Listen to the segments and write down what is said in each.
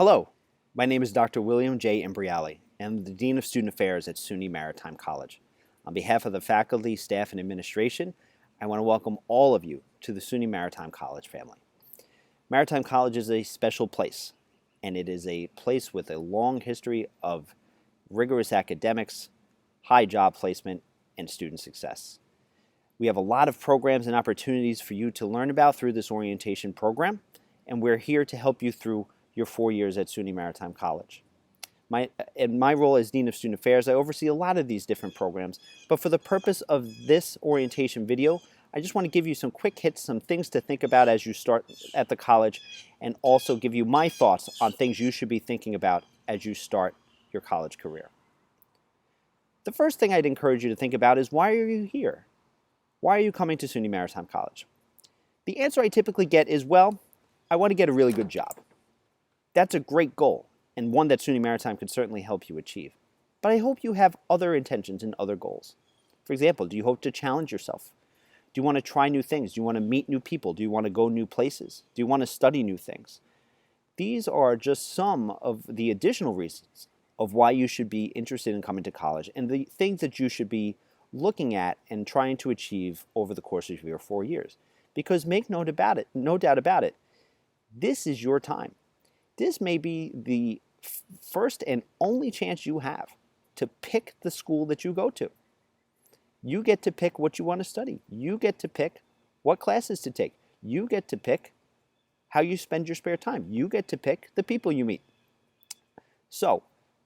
Hello, my name is Dr. William J. Imbriali, and I'm the Dean of Student Affairs at SUNY Maritime College. On behalf of the faculty, staff, and administration, I want to welcome all of you to the SUNY Maritime College family. Maritime College is a special place, and it is a place with a long history of rigorous academics, high job placement, and student success. We have a lot of programs and opportunities for you to learn about through this orientation program, and we're here to help you through your 4 years at SUNY Maritime College. In my role as Dean of Student Affairs, I oversee a lot of these different programs, but for the purpose of this orientation video, I just want to give you some quick hits, some things to think about as you start at the college, and also give you my thoughts on things you should be thinking about as you start your college career. The first thing I'd encourage you to think about is, why are you here? Why are you coming to SUNY Maritime College? The answer I typically get is, well, I want to get a really good job. That's a great goal, and one that SUNY Maritime can certainly help you achieve. But I hope you have other intentions and other goals. For example, do you hope to challenge yourself? Do you want to try new things? Do you want to meet new people? Do you want to go new places? Do you want to study new things? These are just some of the additional reasons of why you should be interested in coming to college, and the things that you should be looking at and trying to achieve over the course of your 4 years. Because make no doubt about it, this is your time. This may be the first and only chance you have to pick the school that you go to. You get to pick what you want to study. You get to pick what classes to take. You get to pick how you spend your spare time. You get to pick the people you meet. So,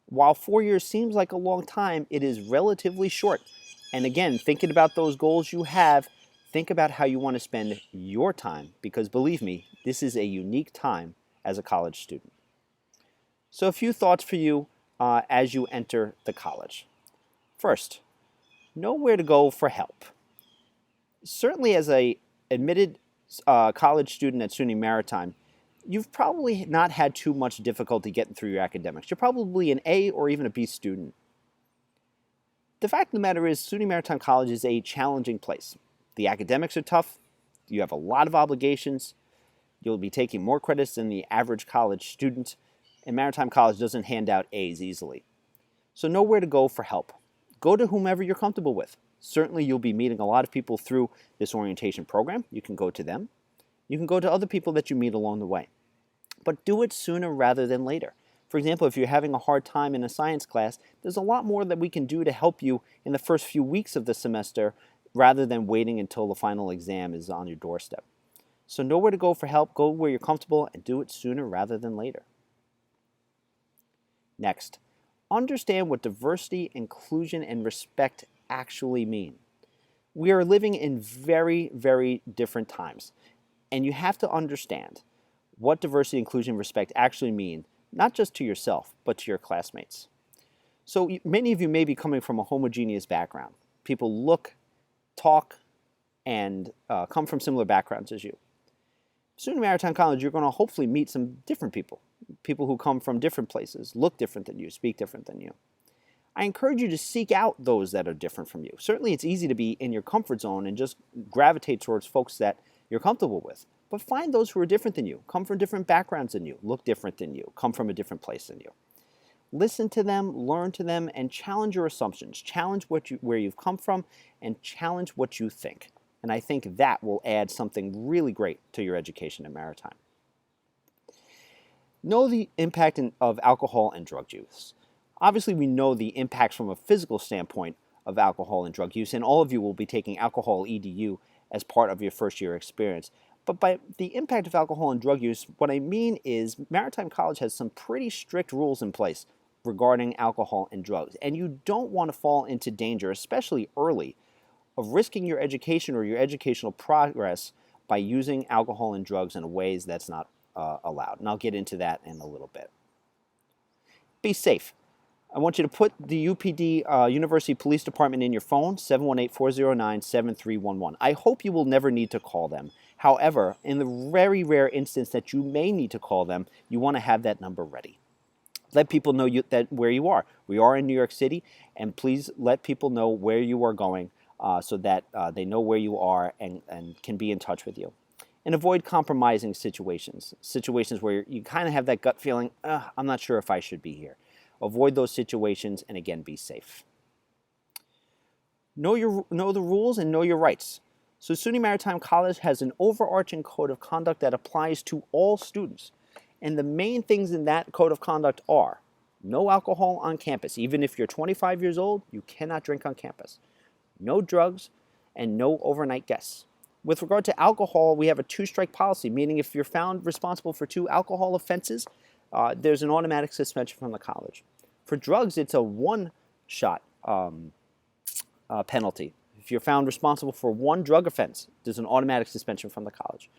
while 4 years seems like a long time, it is relatively short. And again, thinking about those goals you have, think about how you want to spend your time, because believe me, this is a unique time as a college student. So a few thoughts for you as you enter the college. First, know where to go for help. Certainly as an admitted college student at SUNY Maritime, you've probably not had too much difficulty getting through your academics. You're probably an A or even a B student. The fact of the matter is, SUNY Maritime College is a challenging place. The academics are tough. You have a lot of obligations. You'll be taking more credits than the average college student, and Maritime College doesn't hand out A's easily. So know where to go for help. Go to whomever you're comfortable with. Certainly you'll be meeting a lot of people through this orientation program. You can go to them. You can go to other people that you meet along the way. But do it sooner rather than later. For example, if you're having a hard time in a science class, there's a lot more that we can do to help you in the first few weeks of the semester rather than waiting until the final exam is on your doorstep. So know where to go for help, go where you're comfortable, and do it sooner rather than later. Next, understand what diversity, inclusion, and respect actually mean. We are living in very, very different times, and you have to understand what diversity, inclusion, and respect actually mean, not just to yourself, but to your classmates. So many of you may be coming from a homogeneous background. People look, talk, and come from similar backgrounds as you. SUNY Maritime College, you're going to hopefully meet some different people, people who come from different places, look different than you, speak different than you. I encourage you to seek out those that are different from you. Certainly it's easy to be in your comfort zone and just gravitate towards folks that you're comfortable with. But find those who are different than you, come from different backgrounds than you, look different than you, come from a different place than you. Listen to them, learn to them, and challenge your assumptions. Challenge where you've come from, and challenge what you think. And I think that will add something really great to your education at Maritime. Know the impact of alcohol and drug use. Obviously, we know the impacts from a physical standpoint of alcohol and drug use, and all of you will be taking alcohol EDU as part of your first year experience. But by the impact of alcohol and drug use, what I mean is Maritime College has some pretty strict rules in place regarding alcohol and drugs, and you don't want to fall into danger, especially early, of risking your education or your educational progress by using alcohol and drugs in ways that's not allowed. And I'll get into that in a little bit. Be safe. I want you to put the UPD University Police Department in your phone, 718-409-7311. I hope you will never need to call them. However, in the very rare instance that you may need to call them, you want to have that number ready. Let people know where you are. We are in New York City, and please let people know where you are going so that they know where you are and can be in touch with you. And avoid compromising situations where you kind of have that gut feeling, I'm not sure if I should be here. Avoid those situations, and again, be safe. Know the rules and know your rights. So SUNY Maritime College has an overarching code of conduct that applies to all students. And the main things in that code of conduct are no alcohol on campus. Even if you're 25 years old, you cannot drink on campus. No drugs, and no overnight guests. With regard to alcohol, we have a 2-strike policy, meaning if you're found responsible for 2 alcohol offenses, there's an automatic suspension from the college. For drugs, it's a 1-shot penalty. If you're found responsible for 1 drug offense, there's an automatic suspension from the college.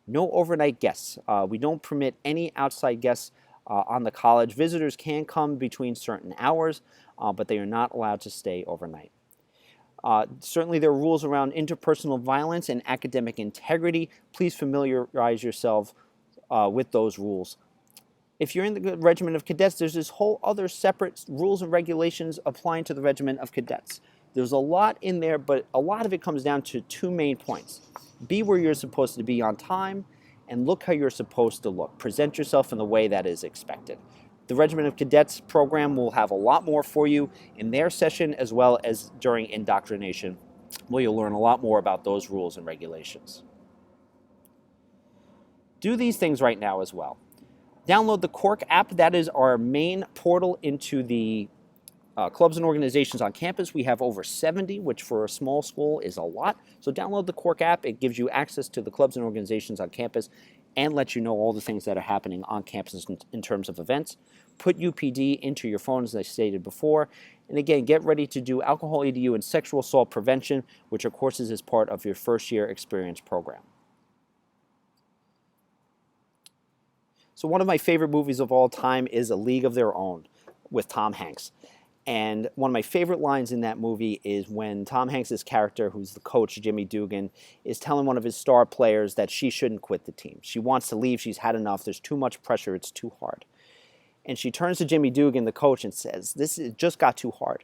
No overnight guests. We don't permit any outside guests on the college. Visitors can come between certain hours, but they are not allowed to stay overnight. Certainly there are rules around interpersonal violence and academic integrity. Please familiarize yourself with those rules. If you're in the regiment of cadets, there's this whole other separate rules and regulations applying to the regiment of cadets. There's a lot in there, but a lot of it comes down to 2 main points. Be where you're supposed to be on time, and look how you're supposed to look. Present yourself in the way that is expected. The Regiment of Cadets program will have a lot more for you in their session as well as during indoctrination, where you'll learn a lot more about those rules and regulations. Do these things right now as well. Download the Cork app. That is our main portal into the clubs and organizations on campus. We have over 70, which for a small school is a lot. So download the Cork app. It gives you access to the clubs and organizations on campus and lets you know all the things that are happening on campus in terms of events. Put UPD into your phone, as I stated before. And again, get ready to do alcohol EDU and sexual assault prevention, which are courses as part of your first-year experience program. So one of my favorite movies of all time is A League of Their Own with Tom Hanks. And one of my favorite lines in that movie is when Tom Hanks' character, who's the coach, Jimmy Dugan, is telling one of his star players that she shouldn't quit the team. She wants to leave. She's had enough. There's too much pressure. It's too hard. And she turns to Jimmy Dugan, the coach, and says, it just got too hard.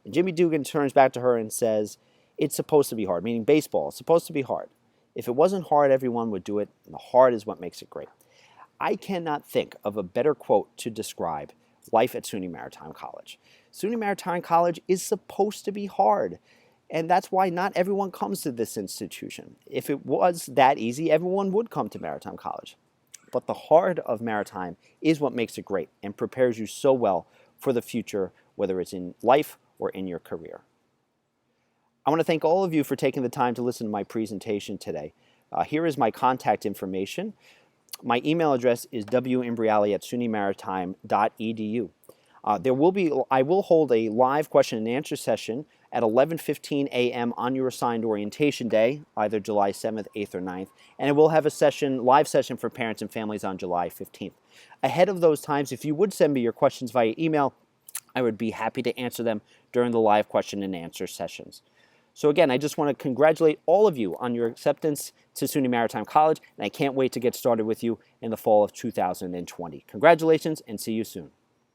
And Jimmy Dugan turns back to her and says, it's supposed to be hard, meaning baseball. It's supposed to be hard. If it wasn't hard, everyone would do it, and the hard is what makes it great. I cannot think of a better quote to describe life at SUNY Maritime College. SUNY Maritime College is supposed to be hard, and that's why not everyone comes to this institution. If it was that easy, everyone would come to Maritime College. But the heart of Maritime is what makes it great and prepares you so well for the future, whether it's in life or in your career. I want to thank all of you for taking the time to listen to my presentation today. Here is my contact information. My email address is wimbriali@sunymaritime.edu. I will hold a live question and answer session at 11:15 a.m. on your assigned orientation day, either July 7th, 8th, or 9th, and I will have a live session for parents and families on July 15th. Ahead of those times, if you would send me your questions via email, I would be happy to answer them during the live question and answer sessions. So again, I just want to congratulate all of you on your acceptance to SUNY Maritime College, and I can't wait to get started with you in the fall of 2020. Congratulations, and see you soon.